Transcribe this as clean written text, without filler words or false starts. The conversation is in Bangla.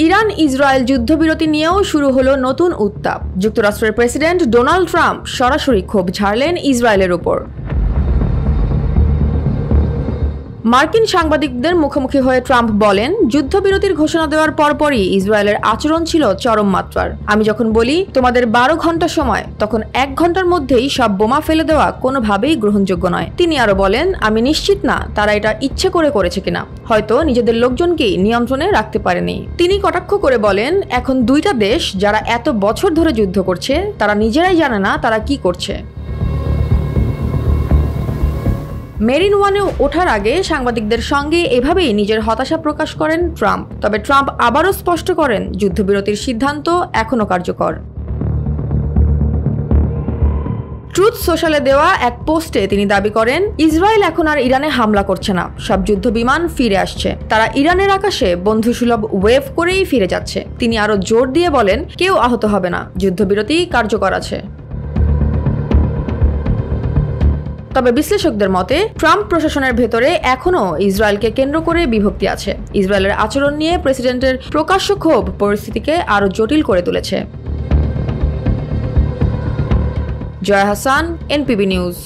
ইরান ইসরায়েল যুদ্ধবিরতি নিয়েও শুরু হলো নতুন উত্তাপ। যুক্তরাষ্ট্রের প্রেসিডেন্ট ডোনাল্ড ট্রাম্প সরাসরি ক্ষোভ ঝাড়লেন ইসরায়েলের উপর। মার্কিন সাংবাদিকদের মুখোমুখি হয়ে ট্রাম্প বলেন, যুদ্ধবিরতির ঘোষণা দেওয়ার পরপরই ইসরায়েলের আচরণ ছিল চরম মাত্রার। আমি যখন বলি তোমাদের 12 ঘন্টা সময়, তখন 1 ঘন্টার মধ্যেই সব বোমা ফেলে দেওয়া কোনোভাবেই গ্রহণযোগ্য নয়। তিনি আরো বলেন, আমি নিশ্চিত না তারা এটা ইচ্ছে করে করেছে কিনা, হয়তো নিজেদের লোকজনকেই নিয়ন্ত্রণে রাখতে পারেনি। তিনি কটাক্ষ করে বলেন, এখন দুইটা দেশ যারা এত বছর ধরে যুদ্ধ করছে তারা নিজেরাই জানে না তারা কি করছে। মেরিন ওয়ানে ওঠার আগে সাংবাদিকদের সঙ্গে এভাবেই নিজের হতাশা প্রকাশ করেন ট্রাম্প। তবে ট্রাম্প আবারও স্পষ্ট করেন, যুদ্ধবিরতির সিদ্ধান্ত এখনও কার্যকর। ট্রুথ সোশ্যালে দেওয়া এক পোস্টে তিনি দাবি করেন, ইসরায়েল এখন আর ইরানে হামলা করছে না, সব যুদ্ধ বিমান ফিরে আসছে, তারা ইরানের আকাশে বন্ধুসুলভ ওয়েভ করেই ফিরে যাচ্ছে। তিনি আরো জোর দিয়ে বলেন, কেউ আহত হবে না, যুদ্ধবিরতি কার্যকর আছে। তবে বিশ্লেষকদের মতে ট্রাম্প প্রশাসনের ভেতরে এখনও ইসরায়েলকে কেন্দ্র করে বিভক্তি আছে। ইসরায়েলের আচরণ নিয়ে প্রেসিডেন্টের প্রকাশ্য ক্ষোভ পরিস্থিতিকে আরও জটিল করে তুলেছে। Joya Hasan, NPB news.